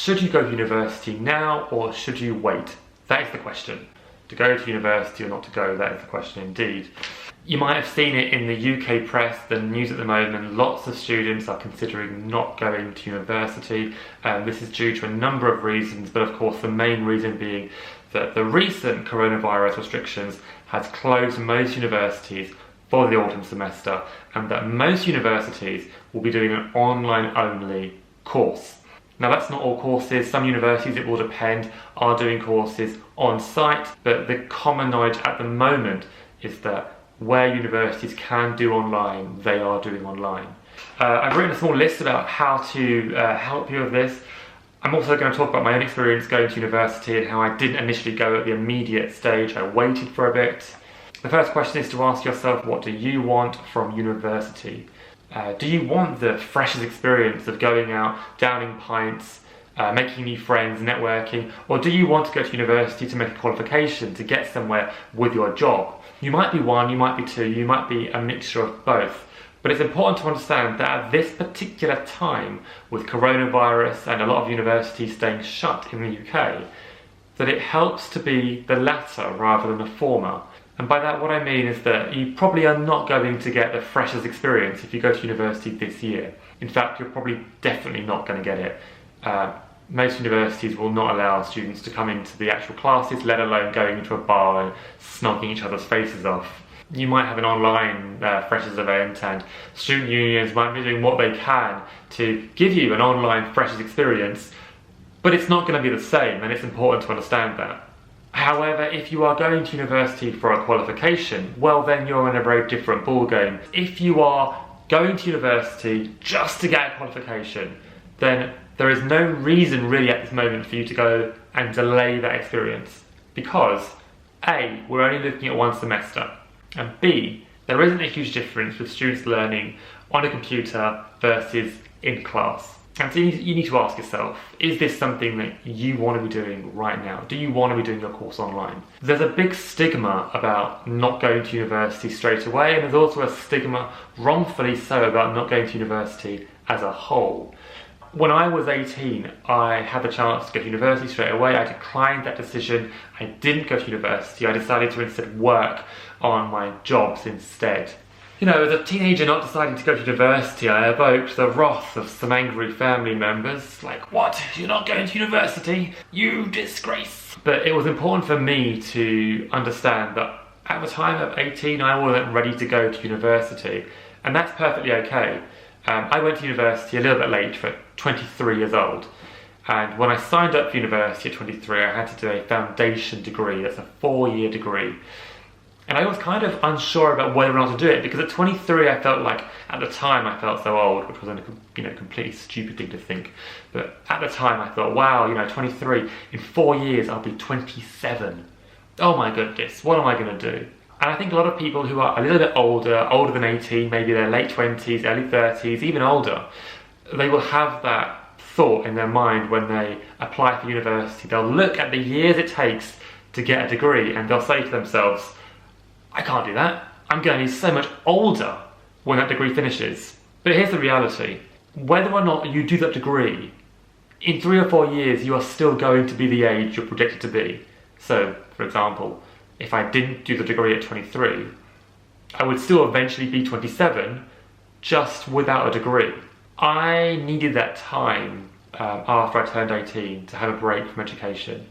Should you go to university now or should you wait? That is the question. To go to university or not to go, that is the question indeed. You might have seen it in the UK press, the news at the moment. Lots of students are considering not going to university. This is due to a number of reasons, but of course the main reason being that the recent coronavirus restrictions has closed most universities for the autumn semester, and that most universities will be doing an online-only course. Now that's not all courses. Some universities, it will depend, are doing courses on site, but the common knowledge at the moment is that where universities can do online, they are doing online. I've written a small list about how to help you with this. I'm also going to talk about my own experience going to university and how I didn't initially go at the immediate stage. I waited for a bit. The first question is to ask yourself, what do you want from university? Do you want the freshers experience of going out, downing pints, making new friends, networking, or do you want to go to university to make a qualification, to get somewhere with your job? You might be one, you might be two, you might be a mixture of both. But it's important to understand that at this particular time, with coronavirus and a lot of universities staying shut in the UK, that it helps to be the latter rather than the former. And by that what I mean is that you probably are not going to get the freshers experience if you go to university this year. In fact, you're probably definitely not going to get it. Most universities will not allow students to come into the actual classes, let alone going into a bar and snogging each other's faces off. You might have an online freshers event, and student unions might be doing what they can to give you an online freshers experience, but it's not going to be the same, and it's important to understand that. However, if you are going to university for a qualification, well then you're in a very different ballgame. If you are going to university just to get a qualification, then there is no reason really at this moment for you to go and delay that experience, because A, we're only looking at one semester, and B, there isn't a huge difference with students learning on a computer versus in class. And so you need to ask yourself, is this something that you want to be doing right now? Do you want to be doing your course online? There's a big stigma about not going to university straight away, and there's also a stigma, wrongfully so, about not going to university as a whole. When I was 18, I had the chance to go to university straight away. I declined that decision. I didn't go to university. I decided to instead work on my jobs instead. You know, as a teenager not deciding to go to university, I evoked the wrath of some angry family members. Like, what? You're not going to university? You disgrace! But it was important for me to understand that at the time of 18, I wasn't ready to go to university. And that's perfectly okay. I went to university a little bit late, for 23 years old. And when I signed up for university at 23, I had to do a foundation degree. That's a 4-year degree. And I was kind of unsure about whether or not to do it, because at 23 I felt like, at the time I felt so old, which was a completely stupid thing to think. But at the time I thought, wow, 23, in 4 years I'll be 27. Oh my goodness, what am I going to do? And I think a lot of people who are a little bit older than 18, maybe their late 20s, early 30s, even older, they will have that thought in their mind when they apply for university. They'll look at the years it takes to get a degree and they'll say to themselves, I can't do that. I'm going to be so much older when that degree finishes. But here's the reality. Whether or not you do that degree, in 3 or 4 years you are still going to be the age you're projected to be. So, for example, if I didn't do the degree at 23, I would still eventually be 27, just without a degree. I needed that time after I turned 18 to have a break from education.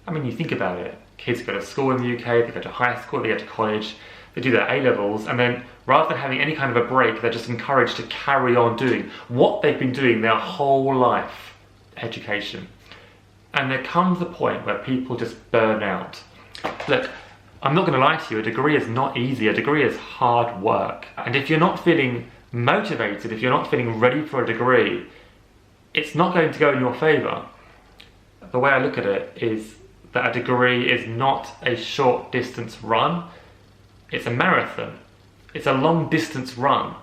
I mean, you think about it. Kids go to school in the UK, they go to high school, they go to college, they do their A-levels, and then rather than having any kind of a break, they're just encouraged to carry on doing what they've been doing their whole life, education. And there comes a point where people just burn out. Look, I'm not going to lie to you, a degree is not easy, a degree is hard work. And if you're not feeling motivated, if you're not feeling ready for a degree, it's not going to go in your favour. The way I look at it is that a degree is not a short distance run, it's a marathon. It's a long distance run.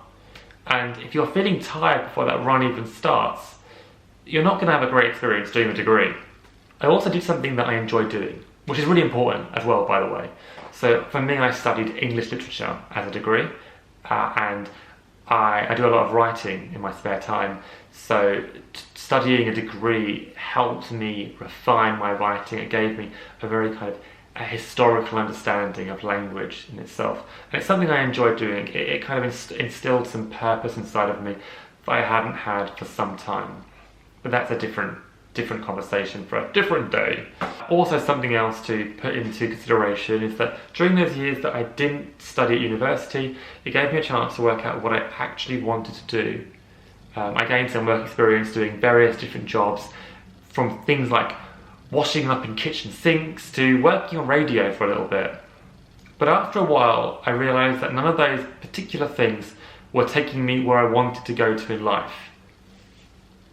And if you're feeling tired before that run even starts, you're not going to have a great experience doing the degree. I also did something that I enjoy doing, which is really important as well, by the way. So for me, I studied English literature as a degree, and I do a lot of writing in my spare time. So studying a degree helped me refine my writing. It gave me a very kind of a historical understanding of language in itself. And it's something I enjoy doing. It kind of instilled some purpose inside of me that I hadn't had for some time. But that's a different conversation for a different day. Also, something else to put into consideration is that during those years that I didn't study at university, it gave me a chance to work out what I actually wanted to do. I gained some work experience doing various different jobs, from things like washing up in kitchen sinks to working on radio for a little bit. But after a while, I realised that none of those particular things were taking me where I wanted to go to in life.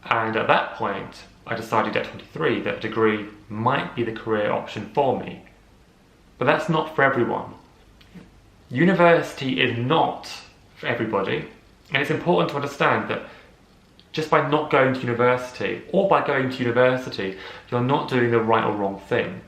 And at that point, I decided at 23 that a degree might be the career option for me. But that's not for everyone. University is not for everybody, and it's important to understand that just by not going to university, or by going to university, you're not doing the right or wrong thing.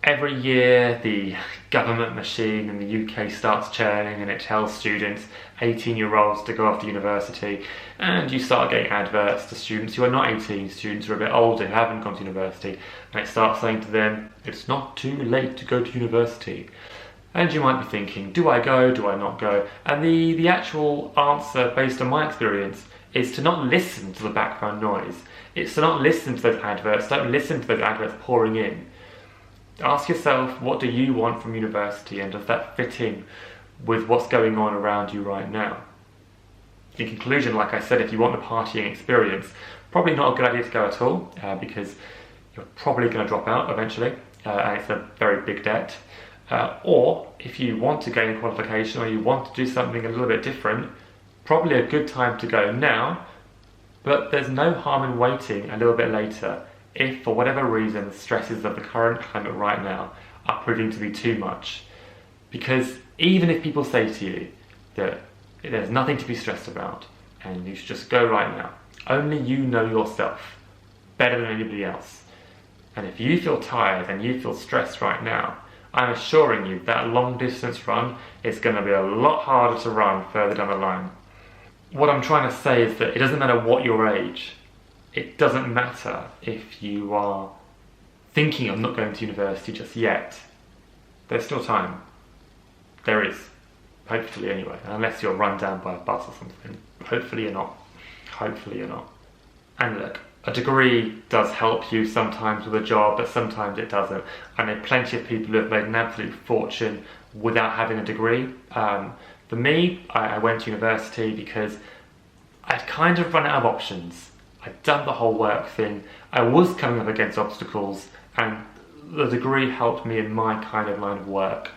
Every year, the government machine in the UK starts churning and it tells students, 18-year-olds, to go off to university, and you start getting adverts to students who are not 18, students who are a bit older, who haven't gone to university, and it starts saying to them, it's not too late to go to university. And you might be thinking, do I go, do I not go? And the actual answer, based on my experience, is to not listen to the background noise. It's to not listen to those adverts. Don't listen to those adverts pouring in. Ask yourself, what do you want from university, and does that fit in with what's going on around you right now? In conclusion, like I said, if you want the partying experience, probably not a good idea to go at all, because you're probably going to drop out eventually, and it's a very big debt. Or if you want to gain a qualification, or you want to do something a little bit different, probably a good time to go now, but there's no harm in waiting a little bit later if, for whatever reason, the stresses of the current climate right now are proving to be too much. Because even if people say to you that there's nothing to be stressed about and you should just go right now, only you know yourself better than anybody else. And if you feel tired and you feel stressed right now, I'm assuring you that long distance run is going to be a lot harder to run further down the line. What I'm trying to say is that it doesn't matter what your age. It doesn't matter if you are thinking of not going to university just yet. There's still time. There is. Hopefully anyway. Unless you're run down by a bus or something. Hopefully you're not. Hopefully you're not. And look, a degree does help you sometimes with a job, but sometimes it doesn't. I know plenty of people who have made an absolute fortune without having a degree. For me, I went to university because I'd kind of run out of options. I'd done the whole work thing. I was coming up against obstacles, and the degree helped me in my kind of line of work.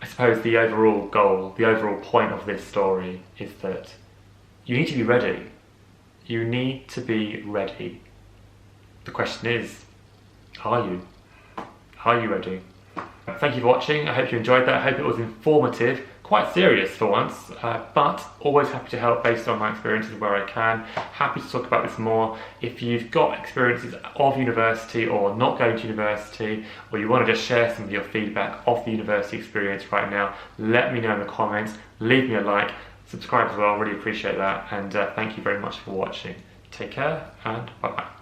I suppose the overall goal, the overall point of this story is that you need to be ready. You need to be ready. The question is, are you? Are you ready? Thank you for watching. I hope you enjoyed that. I hope it was informative. Quite serious for once, but always happy to help based on my experiences where I can. Happy to talk about this more. If you've got experiences of university or not going to university, or you want to just share some of your feedback of the university experience right now, let me know in the comments. Leave me a like, subscribe as well, really appreciate that, and thank you very much for watching. Take care, and bye bye.